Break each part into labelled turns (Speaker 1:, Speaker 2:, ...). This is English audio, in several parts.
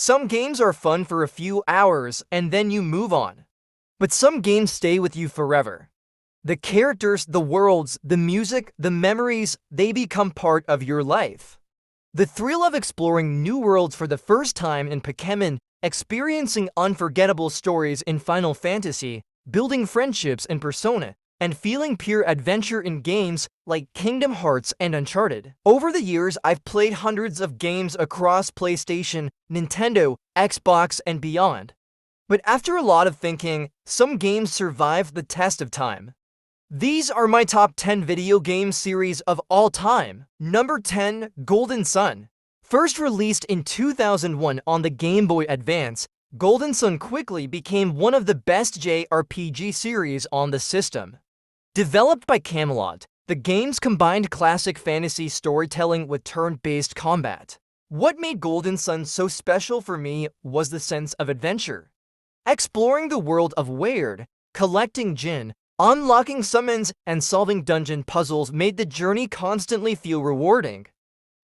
Speaker 1: Some games are fun for a few hours and then you move on. But some games stay with you forever. The characters, the worlds, the music, the memories, they become part of your life. The thrill of exploring new worlds for the first time in Pokémon, experiencing unforgettable stories in Final Fantasy, building friendships in Persona, and feeling pure adventure in games like Kingdom Hearts and Uncharted. Over the years, I've played hundreds of games across PlayStation, Nintendo, Xbox, and beyond. But after a lot of thinking, some games survived the test of time. These are my top 10 video game series of all time. Number 10, Golden Sun. First released in 2001 on the Game Boy Advance, Golden Sun quickly became one of the best JRPG series on the system. Developed by Camelot, the games combined classic fantasy storytelling with turn-based combat. What made Golden Sun so special for me was the sense of adventure. Exploring the world of Weird, collecting Jin, unlocking summons, and solving dungeon puzzles made the journey constantly feel rewarding.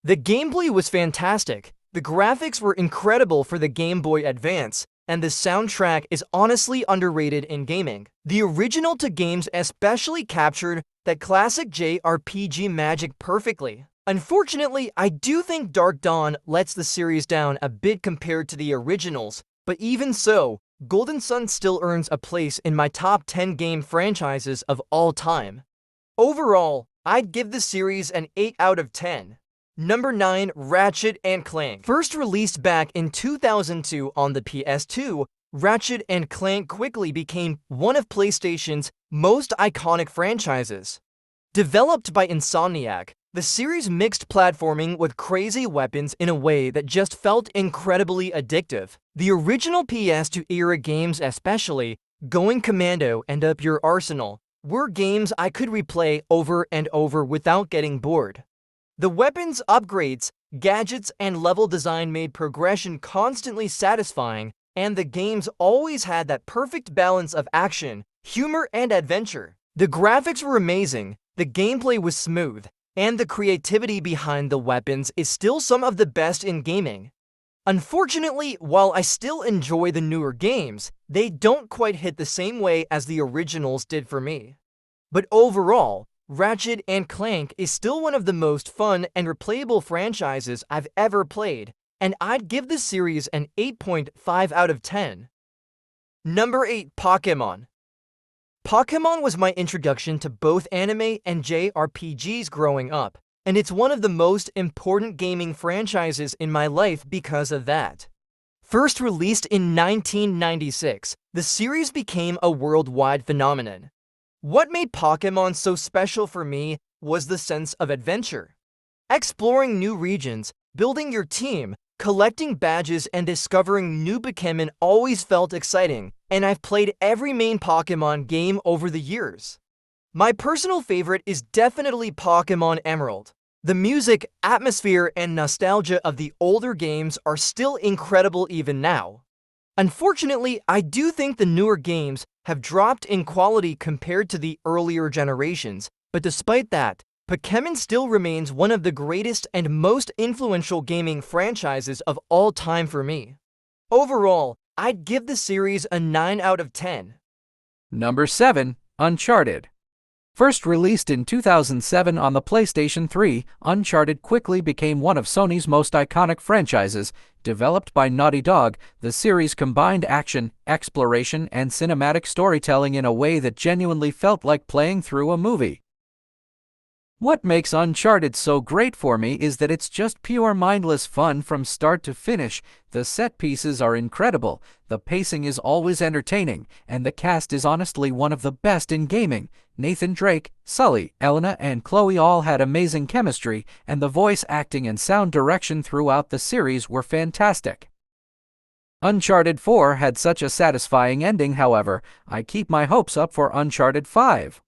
Speaker 1: The gameplay was fantastic, the graphics were incredible for the Game Boy Advance, and the soundtrack is honestly underrated in gaming. The original two games especially captured that classic JRPG magic perfectly. Unfortunately, I do think Dark Dawn lets the series down a bit compared to the originals, but even so, Golden Sun still earns a place in my top 10 game franchises of all time. Overall, I'd give the series an 8 out of 10. Number 9, Ratchet and Clank. First released back in 2002 on the PS2, Ratchet and Clank quickly became one of PlayStation's most iconic franchises. Developed by Insomniac, the series mixed platforming with crazy weapons in a way that just felt incredibly addictive. The original PS2 era games especially, Going Commando and Up Your Arsenal, were games I could replay over and over without getting bored. The weapons, upgrades, gadgets, and level design made progression constantly satisfying, and the games always had that perfect balance of action, humor, and adventure. The graphics were amazing, the gameplay was smooth, and the creativity behind the weapons is still some of the best in gaming. Unfortunately, while I still enjoy the newer games, they don't quite hit the same way as the originals did for me. But overall, Ratchet and Clank is still one of the most fun and replayable franchises I've ever played, and I'd give the series an 8.5 out of 10. Number 8, Pokémon. Pokémon was my introduction to both anime and JRPGs growing up, and it's one of the most important gaming franchises in my life because of that. First released in 1996, the series became a worldwide phenomenon. What made Pokémon so special for me was the sense of adventure. Exploring new regions, building your team, collecting badges, and discovering new Pokémon always felt exciting, and I've played every main Pokémon game over the years. My personal favorite is definitely Pokémon Emerald. The music, atmosphere, and nostalgia of the older games are still incredible even now. Unfortunately, I do think the newer games have dropped in quality compared to the earlier generations, but despite that, Pokémon still remains one of the greatest and most influential gaming franchises of all time for me. Overall, I'd give the series a 9 out of 10.
Speaker 2: Number 7, Uncharted. First released in 2007 on the PlayStation 3, Uncharted quickly became one of Sony's most iconic franchises. Developed by Naughty Dog, the series combined action, exploration, and cinematic storytelling in a way that genuinely felt like playing through a movie. What makes Uncharted so great for me is that it's just pure mindless fun from start to finish. The set pieces are incredible, the pacing is always entertaining, and the cast is honestly one of the best in gaming. Nathan Drake, Sully, Elena, and Chloe all had amazing chemistry, and the voice acting and sound direction throughout the series were fantastic. Uncharted 4 had such a satisfying ending, however, I keep my hopes up for Uncharted 5.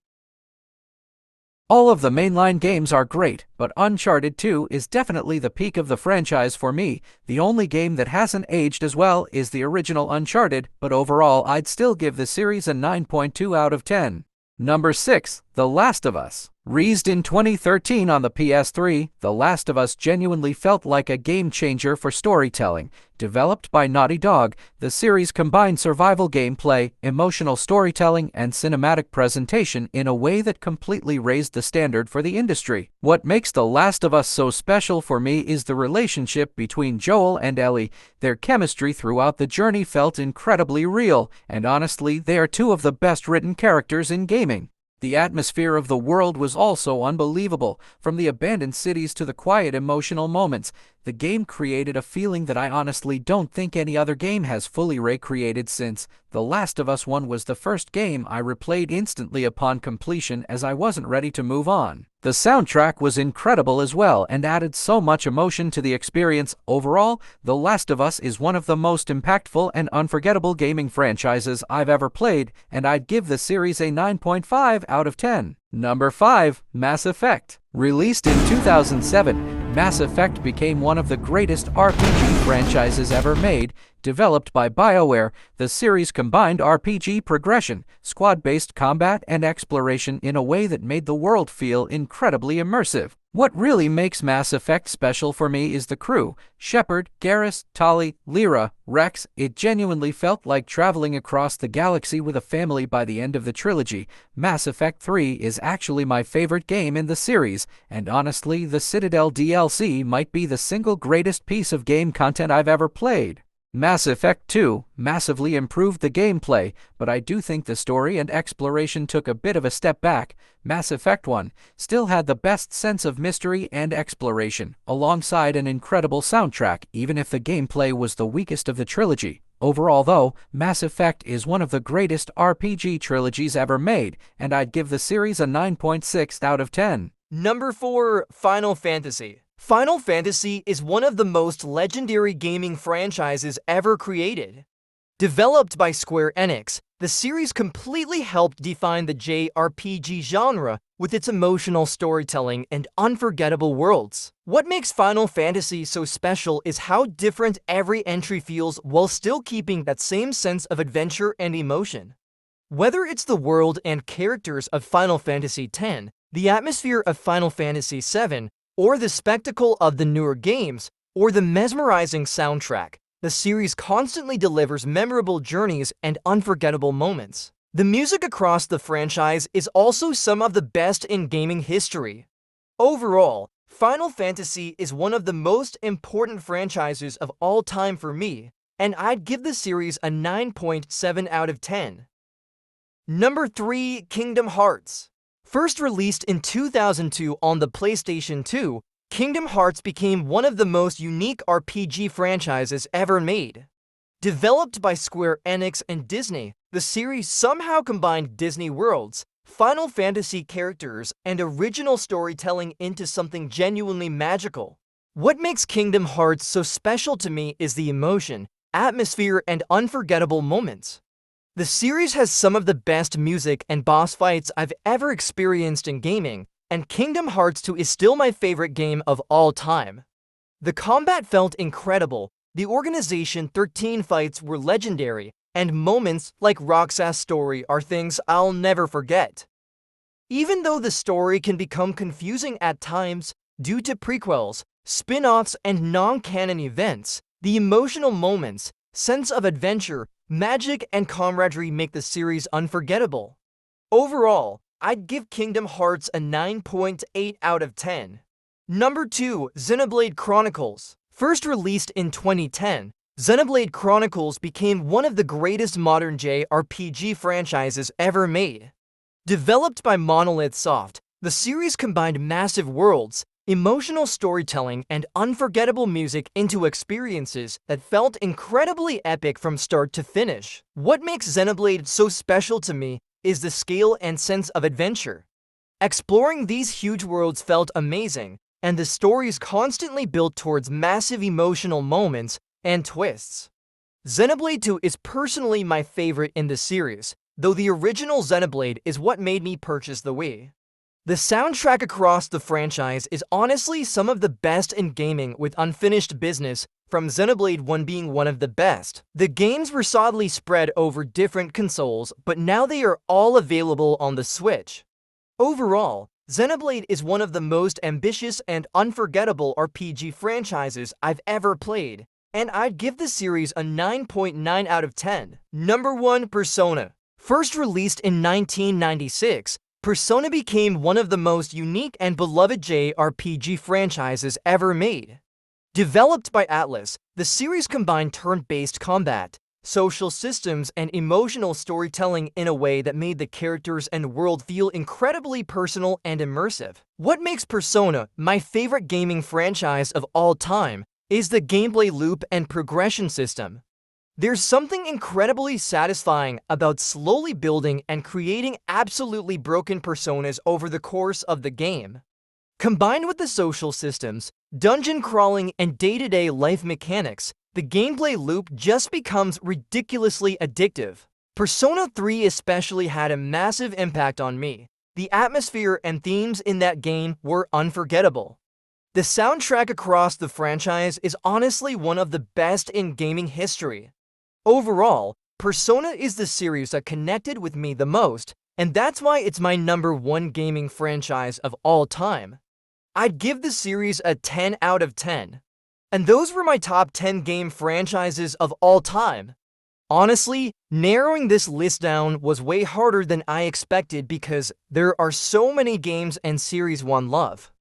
Speaker 2: All of the mainline games are great, but Uncharted 2 is definitely the peak of the franchise for me. The only game that hasn't aged as well is the original Uncharted, but overall I'd still give the series a 9.2 out of 10. Number 6, The Last of Us. Released in 2013 on the PS3, The Last of Us genuinely felt like a game-changer for storytelling. Developed by Naughty Dog, the series combined survival gameplay, emotional storytelling, and cinematic presentation in a way that completely raised the standard for the industry. What makes The Last of Us so special for me is the relationship between Joel and Ellie. Their chemistry throughout the journey felt incredibly real, and honestly, they are two of the best-written characters in gaming. The atmosphere of the world was also unbelievable. From the abandoned cities to the quiet emotional moments, the game created a feeling that I honestly don't think any other game has fully recreated since. The Last of Us 1 was the first game I replayed instantly upon completion as I wasn't ready to move on. The soundtrack was incredible as well and added so much emotion to the experience. Overall, The Last of Us is one of the most impactful and unforgettable gaming franchises I've ever played, and I'd give the series a 9.5 out of 10. Number 5. Mass Effect. Released in 2007, Mass Effect became one of the greatest RPG franchises ever made. Developed by BioWare, the series combined RPG progression, squad-based combat, and exploration in a way that made the world feel incredibly immersive. What really makes Mass Effect special for me is the crew: Shepard, Garrus, Tali, Lyra, Rex. It genuinely felt like traveling across the galaxy with a family by the end of the trilogy. Mass Effect 3 is actually my favorite game in the series, and honestly, the Citadel DLC might be the single greatest piece of game content I've ever played. Mass Effect 2 massively improved the gameplay, but I do think the story and exploration took a bit of a step back. Mass Effect 1 still had the best sense of mystery and exploration, alongside an incredible soundtrack, even if the gameplay was the weakest of the trilogy. Overall, though, Mass Effect is one of the greatest RPG trilogies ever made, and I'd give the series a 9.6 out of 10.
Speaker 1: Number 4. Final Fantasy. Final Fantasy is one of the most legendary gaming franchises ever created. Developed by Square Enix, the series completely helped define the JRPG genre with its emotional storytelling and unforgettable worlds. What makes Final Fantasy so special is how different every entry feels while still keeping that same sense of adventure and emotion. Whether it's the world and characters of Final Fantasy X, the atmosphere of Final Fantasy VII, or the spectacle of the newer games, or the mesmerizing soundtrack, the series constantly delivers memorable journeys and unforgettable moments. The music across the franchise is also some of the best in gaming history. Overall, Final Fantasy is one of the most important franchises of all time for me, and I'd give the series a 9.7 out of 10. Number 3. Kingdom Hearts. First released in 2002 on the PlayStation 2, Kingdom Hearts became one of the most unique RPG franchises ever made. Developed by Square Enix and Disney, the series somehow combined Disney worlds, Final Fantasy characters, and original storytelling into something genuinely magical. What makes Kingdom Hearts so special to me is the emotion, atmosphere, and unforgettable moments. The series has some of the best music and boss fights I've ever experienced in gaming, and Kingdom Hearts 2 is still my favorite game of all time. The combat felt incredible, the Organization 13 fights were legendary, and moments like Roxas' story are things I'll never forget. Even though the story can become confusing at times due to prequels, spin-offs, and non-canon events, the emotional moments, sense of adventure, magic, and camaraderie make the series unforgettable. Overall, I'd give Kingdom Hearts a 9.8 out of 10. Number 2. Xenoblade Chronicles. First released in 2010, Xenoblade Chronicles became one of the greatest modern JRPG franchises ever made. Developed by Monolith Soft, the series combined massive worlds, emotional storytelling, and unforgettable music into experiences that felt incredibly epic from start to finish. What makes Xenoblade so special to me is the scale and sense of adventure. Exploring these huge worlds felt amazing, and the stories constantly built towards massive emotional moments and twists. Xenoblade 2 is personally my favorite in the series, though the original Xenoblade is what made me purchase the Wii. The soundtrack across the franchise is honestly some of the best in gaming, with Unfinished Business from Xenoblade 1 being one of the best. The games were solidly spread over different consoles, but now they are all available on the Switch. Overall, Xenoblade is one of the most ambitious and unforgettable RPG franchises I've ever played, and I'd give the series a 9.9 out of 10. Number 1. Persona. First released in 1996, Persona became one of the most unique and beloved JRPG franchises ever made. Developed by Atlas, the series combined turn-based combat, social systems, and emotional storytelling in a way that made the characters and world feel incredibly personal and immersive. What makes Persona my favorite gaming franchise of all time is the gameplay loop and progression system. There's something incredibly satisfying about slowly building and creating absolutely broken personas over the course of the game. Combined with the social systems, dungeon crawling, and day-to-day life mechanics, the gameplay loop just becomes ridiculously addictive. Persona 3 especially had a massive impact on me. The atmosphere and themes in that game were unforgettable. The soundtrack across the franchise is honestly one of the best in gaming history. Overall, Persona is the series that connected with me the most, and that's why it's my number 1 gaming franchise of all time. I'd give the series a 10 out of 10. And those were my top 10 game franchises of all time. Honestly, narrowing this list down was way harder than I expected because there are so many games and series one love.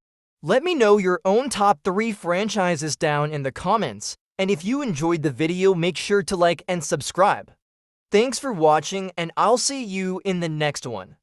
Speaker 1: Let me know your own top 3 franchises down in the comments, and if you enjoyed the video, make sure to like and subscribe. Thanks for watching, and I'll see you in the next one.